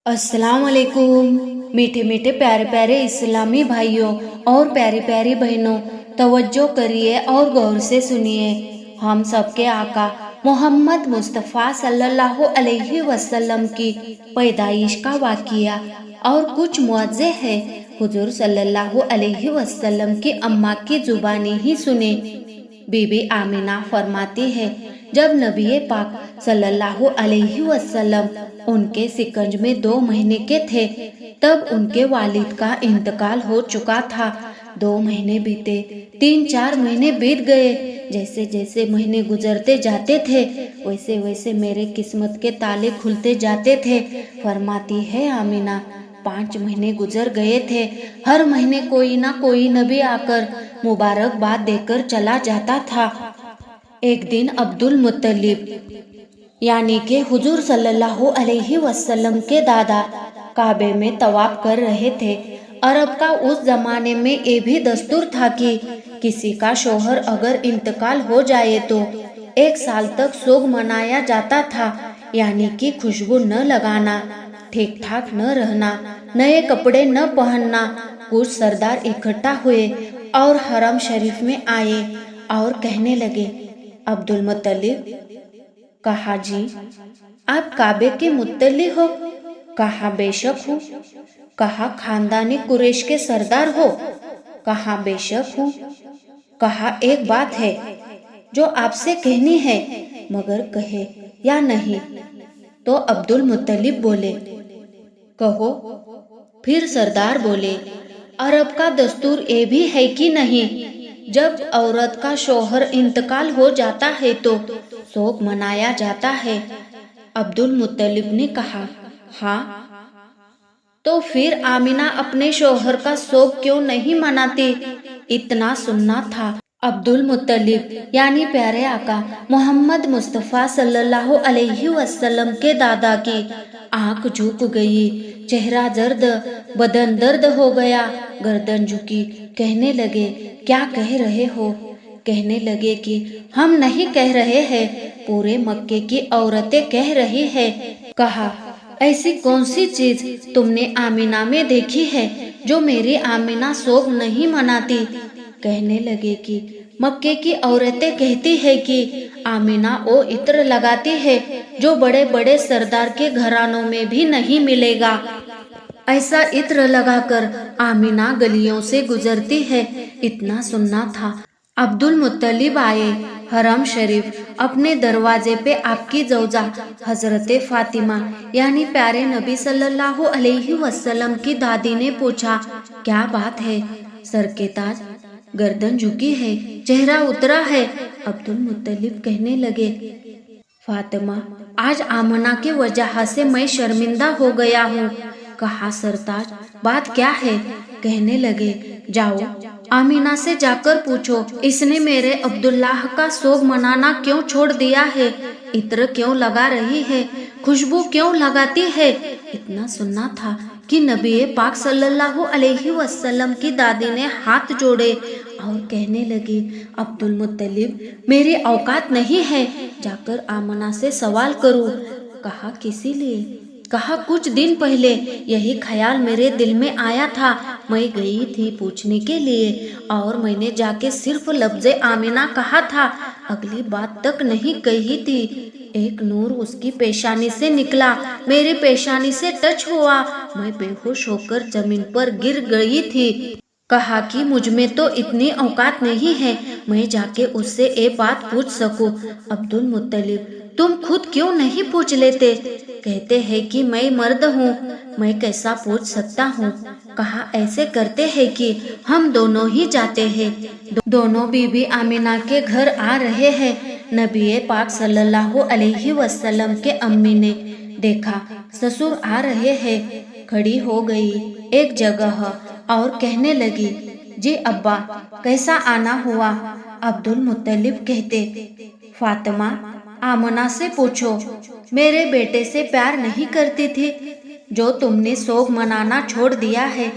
अस्सलाम वालेकुम। मीठे मीठे प्यारे प्यारे इस्लामी भाइयों और प्यारी प्यारी बहनों, तवज्जो करिए और गौर से सुनिए। हम सबके आका मोहम्मद मुस्तफ़ा सल्लल्लाहु अलैहि वसल्लम की पैदाइश का वाक़िया और कुछ मुअज़्ज़े है। हुजूर सल्लल्लाहु अलैहि वसल्लम की अम्मा की जुबानी ही सुने। बीबी आमिना फरमाती है, जब नबी पाक सल्लल्लाहु अलैहि वसल्लम उनके सिकंज में 2 महीने के थे, तब उनके वालिद का इंतकाल हो चुका था। 2 महीने बीते, 3-4 महीने बीत गए। जैसे जैसे महीने गुजरते जाते थे, वैसे वैसे मेरे किस्मत के ताले खुलते जाते थे। फरमाती है आमिना, 5 महीने गुजर गए थे। हर महीने कोई ना कोई नबी आकर मुबारकबाद देकर चला जाता था। एक दिन अब्दुल मुत्तलिब यानी कि हुजूर सल्लल्लाहु अलैहि वसल्लम के दादा काबे में तवाफ कर रहे थे। अरब का उस जमाने में ये भी दस्तूर था कि किसी का शोहर अगर इंतकाल हो जाए तो 1 साल तक सोग मनाया जाता था, यानी कि खुशबू न लगाना, ठीक ठाक न रहना, नए कपड़े न पहनना। कुछ सरदार इकट्ठा हुए और हरम शरीफ में आए और कहने लगे, अब्दुल मुत्तलिब। कहा, जी आप काबे के मुत्तली हो? कहा, बेशक हूँ। कहा, खानदानी कुरैश के सरदार हो? कहा, बेशक हूँ। कहा, एक बात है जो आपसे कहनी है, मगर कहे या नहीं? तो अब्दुल मुत्तलिब बोले, कहो। फिर सरदार बोले, अरब का दस्तूर ये भी है कि नहीं, जब औरत का शोहर इंतकाल हो जाता है तो शोक मनाया जाता है? अब्दुल मुत्तलिब ने कहा, हाँ। तो फिर आमिना अपने शोहर का शोक क्यों नहीं मनाती? इतना सुनना था। अब्दुल मुत्तलिब यानी प्यारे आका मोहम्मद मुस्तफ़ा सल्लल्लाहु अलैहि वसल्लम के दादा की आंख झुक गई, चेहरा जर्द, बदन दर्द हो गया, गर्दन झुकी। कहने लगे, क्या कह रहे हो? कहने लगे कि हम नहीं कह रहे हैं, पूरे मक्के की औरतें कह रही है। कहा, ऐसी कौन सी चीज तुमने आमिना में देखी है जो मेरी आमिना शोक नहीं मनाती? कहने लगे कि मक्के की औरतें कहती है कि आमिना वो इत्र लगाती है जो बड़े बड़े सरदार के घरानों में भी नहीं मिलेगा। ऐसा इत्र लगाकर आमिना गलियों से गुजरती है। इतना सुनना था। अब्दुल मुत्तलिब आए हरम शरीफ। अपने दरवाजे पे आपकी जौजा हजरते फातिमा यानी प्यारे नबी सल्लल्लाहु अलैहि वसल्लम की दादी ने पूछा, क्या बात है? सर के ताज, गर्दन झुकी है, चेहरा उतरा है। अब्दुल मुत्तलिब कहने लगे, फातिमा, आज आमना के वजह से मैं शर्मिंदा हो गया हूँ। कहा, सरताज, बात क्या है? कहने लगे, जाओ आमिना से जाकर पूछो, इसने मेरे अब्दुल्लाह का शोक मनाना क्यों छोड़ दिया है? इत्र क्यों लगा रही है? खुशबू क्यों लगाती है? इतना सुनना था कि नबी पाक सल्लल्लाहु अलैहि वसल्लम की दादी ने हाथ जोड़े और कहने लगी, अब्दुल मुत्तलिब, मेरी औकात नहीं है जाकर आमना से सवाल करूं। कहा, किसी लिए? कहा, कुछ दिन पहले यही ख्याल मेरे दिल में आया था। मैं गई थी पूछने के लिए और मैंने जाके सिर्फ लफ्ज़े आमिना कहा था, अगली बात तक नहीं कही थी। एक नूर उसकी पेशानी से निकला, मेरी पेशानी से टच हुआ, मैं बेहोश होकर जमीन पर गिर गई थी। कहा कि मुझ में तो इतनी औकात नहीं है मैं जाके उससे ये बात पूछ सकूं। अब्दुल मुत्तलिब, तुम खुद क्यों नहीं पूछ लेते? कहते हैं कि मैं मर्द हूँ, मैं कैसा पूछ सकता हूँ? कहा, ऐसे करते हैं कि हम दोनों ही जाते हैं। दोनों बीबी आमिना के घर आ रहे हैं। नबी पाक सल्लल्लाहु अलैहि वसल्लम के अम्मी ने देखा ससुर आ रहे हैं। खड़ी हो गई एक जगह और कहने लगी, जी अब्बा, कैसा आना हुआ? अब्दुल मुत्तलिब कहते, फातिमा, आमना से पूछो, मेरे बेटे से प्यार नहीं करती थी जो तुमने शोक मनाना छोड़ दिया है,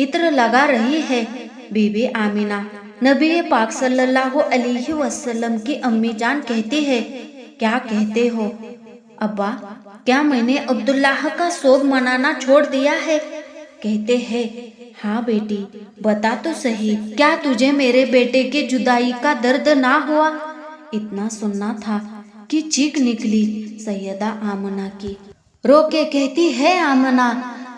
इत्र लगा रही है। बीबी आमिना नबी पाक सल्लल्लाहु अलैहि वसल्लम की अम्मी जान कहती है, क्या कहते हो अब्बा? کیا میں نے عبداللہ کا سوگ منانا چھوڑ دیا ہے؟ کہتے ہیں ہاں بیٹی بتا تو صحیح، کیا تجھے میرے بیٹے کے جدائی کا درد نہ ہوا؟ اتنا سننا تھا کہ چیخ نکلی سیدہ آمنہ کی۔ رو کے کہتی ہے آمنہ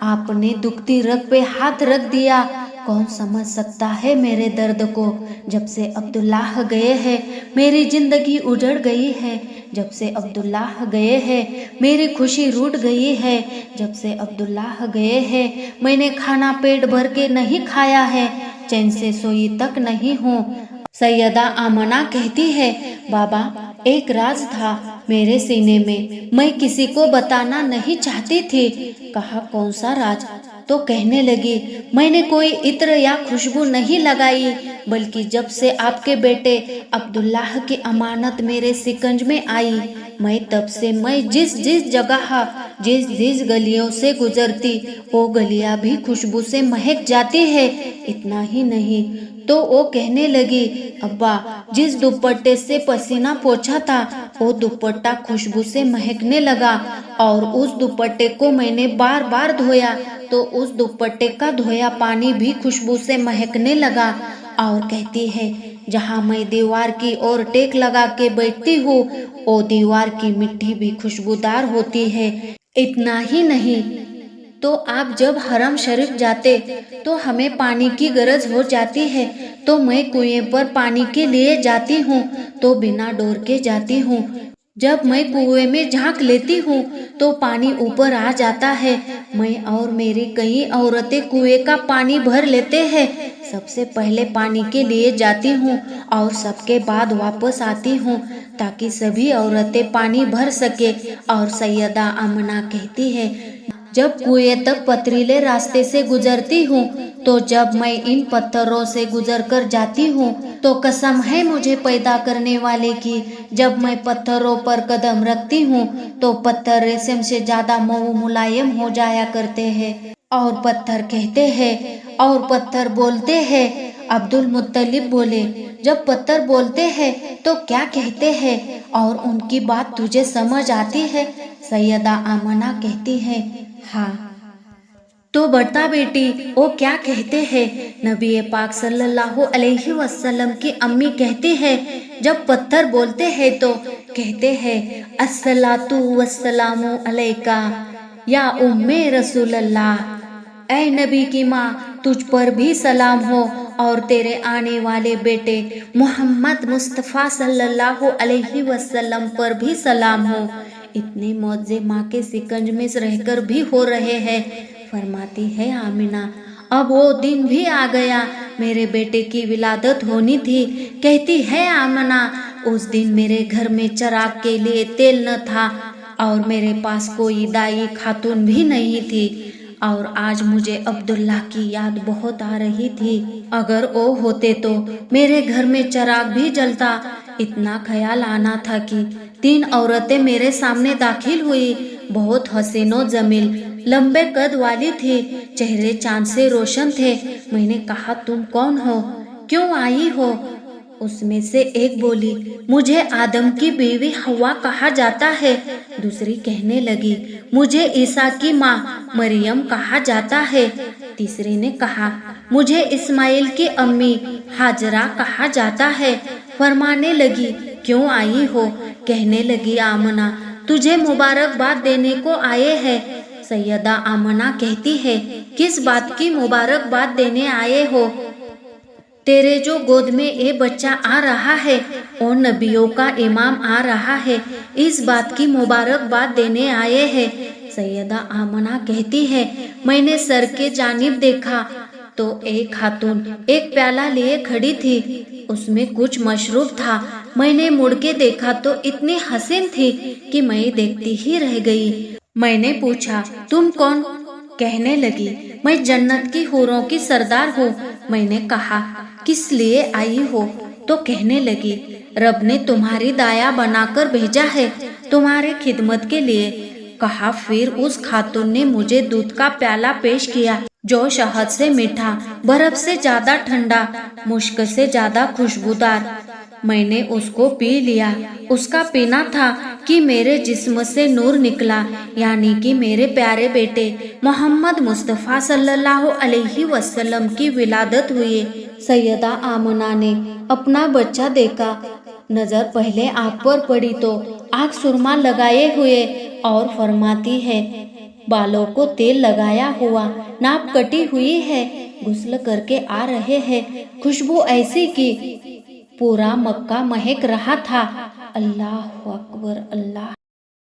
آپ نے دکھتی رگ پہ ہاتھ رکھ دیا، کون سمجھ سکتا ہے میرے درد کو؟ جب سے عبداللہ گئے ہیں میری زندگی اجڑ گئی ہے، جب سے عبداللہ گئے ہیں میری خوشی روٹ گئی ہے، جب سے عبداللہ گئے ہیں میں نے کھانا پیٹ بھر کے نہیں کھایا ہے، چین سے سوئی تک نہیں ہوں۔ سیدہ آمنہ کہتی ہے بابا ایک راز تھا میرے سینے میں کسی کو بتانا نہیں چاہتی تھی۔ کہا کون سا راز؟ تو کہنے لگی میں نے کوئی عطر یا خوشبو نہیں لگائی، بلکہ جب سے آپ کے بیٹے عبداللہ کی امانت میرے سکنج میں آئی، میں تب سے میں جس جگہ جس گلیوں سے گزرتی وہ گلیاں بھی خوشبو سے مہک جاتی ہے۔ اتنا ہی نہیں تو وہ کہنے لگی ابا جس دوپٹے سے پسینہ پوچھا تھا وہ دوپٹہ خوشبو سے مہکنے لگا، اور اس دوپٹے کو میں نے بار بار دھویا تو اس دوپٹے کا دھویا پانی بھی خوشبو سے مہکنے لگا۔ اور کہتی ہے جہاں میں دیوار کی اور ٹیک لگا کے بیٹھتی ہوں وہ دیوار کی مٹی بھی خوشبودار ہوتی ہے۔ اتنا ہی نہیں تو آپ جب حرم شریف جاتے تو ہمیں پانی کی غرض ہو جاتی ہے تو میں کنویں پر پانی کے لیے جاتی ہوں تو بنا ڈور کے جاتی ہوں، جب میں کنویں میں جھانک لیتی ہوں تو پانی اوپر آ جاتا ہے، میں اور میری کئی عورتیں کنویں کا پانی بھر لیتے ہیں، سب سے پہلے پانی کے لیے جاتی ہوں اور سب کے بعد واپس آتی ہوں تاکہ سبھی عورتیں پانی بھر سکے۔ اور سیدہ آمنہ کہتی ہے جب کنویں تک پتھریلے راستے سے گزرتی ہوں تو جب میں ان پتھروں سے گزر کر جاتی ہوں تو قسم ہے مجھے پیدا کرنے والے کی، جب میں پتھروں پر قدم رکھتی ہوں تو پتھر ریشم سے زیادہ ملائم ہو جایا کرتے ہیں۔ اور پتھر کہتے ہیں اور پتھر بولتے ہیں۔ عبد المطلب بولے جب پتھر بولتے ہیں تو کیا کہتے ہیں اور ان کی بات تجھے سمجھ آتی ہے؟ سیدہ آمنہ کہتی ہے ہاں۔ تو بتا بیٹی وہ کیا کہتے ہیں؟ نبی پاک صلی اللہ علیہ وسلم کی امی کہتی ہے جب پتھر بولتے ہیں تو کہتے ہیں الصلاۃ والسلام علیکا یا ام رسول اللہ، اے نبی کی ماں تجھ پر بھی سلام ہو اور تیرے آنے والے بیٹے محمد مصطفیٰ صلی اللہ علیہ وسلم پر بھی سلام ہو۔ اتنے معجزے ماں کے سکنج میں رہ کر بھی ہو رہے ہیں۔ فرماتی ہے آمنہ اب وہ دن بھی آ گیا، میرے بیٹے کی ولادت ہونی تھی۔ کہتی ہے آمنہ اس دن میرے گھر میں چراغ کے لیے تیل نہ تھا اور میرے پاس کوئی دائی خاتون بھی نہیں تھی، اور آج مجھے عبداللہ کی یاد بہت آ رہی تھی، اگر وہ ہوتے تو میرے گھر میں چراغ بھی جلتا۔ اتنا خیال آنا تھا کہ 3 عورتیں میرے سامنے داخل ہوئی، بہت حسین و جمیل، لمبے قد والی تھی، چہرے چاند سے روشن تھے۔ میں نے کہا تم کون ہو، کیوں آئی ہو؟ اس میں سے ایک بولی مجھے آدم کی بیوی حوا کہا جاتا ہے، دوسری کہنے لگی مجھے عیسیٰ کی ماں مریم کہا جاتا ہے، تیسری نے کہا مجھے اسماعیل کی امی ہاجرہ کہا جاتا ہے۔ فرمانے لگی کیوں آئی ہو؟ کہنے لگی آمنہ تجھے مبارکباد دینے کو آئے ہیں۔ سیدہ آمنہ کہتی ہے کس بات کی مبارکباد دینے آئے ہو؟ تیرے جو گود میں یہ بچہ آ رہا ہے اور نبیوں کا امام آ رہا ہے، اس بات کی مبارکباد دینے آئے ہیں۔ سیدہ آمنہ کہتی ہے میں نے سر کے جانب دیکھا تو ایک خاتون ایک پیالہ لیے کھڑی تھی، اس میں کچھ مشروب تھا، میں نے مڑ کے دیکھا تو اتنی حسین تھی کہ میں دیکھتی ہی رہ گئی۔ میں نے پوچھا تم کون؟ کہنے لگی میں جنت کی حوروں کی سردار ہوں۔ میں نے کہا کس لیے آئی ہو؟ تو کہنے لگی رب نے تمہاری دایا بنا کر بھیجا ہے تمہاری خدمت کے لیے۔ کہا پھر اس خاتون نے مجھے دودھ کا پیالہ پیش کیا जो शहद से मीठा, बर्फ से ज्यादा ठंडा, मुश्क से ज्यादा खुशबूदार। मैंने उसको पी लिया। उसका पीना था कि मेरे जिस्म से नूर निकला, यानी कि मेरे प्यारे बेटे मोहम्मद मुस्तफ़ा सल्लल्लाहु अलैहि वसल्लम की विलादत हुई। सैयदा आमना ने अपना बच्चा देखा। नजर पहले आँख पर पड़ी तो आँख सुरमा लगाए हुए और फरमाती है, बालों को तेल लगाया हुआ, नाप कटी हुई है, गुस्ल करके आ रहे हैं, खुशबू ऐसी कि पूरा मक्का महक रहा था। अल्लाह अकबर, अल्लाह।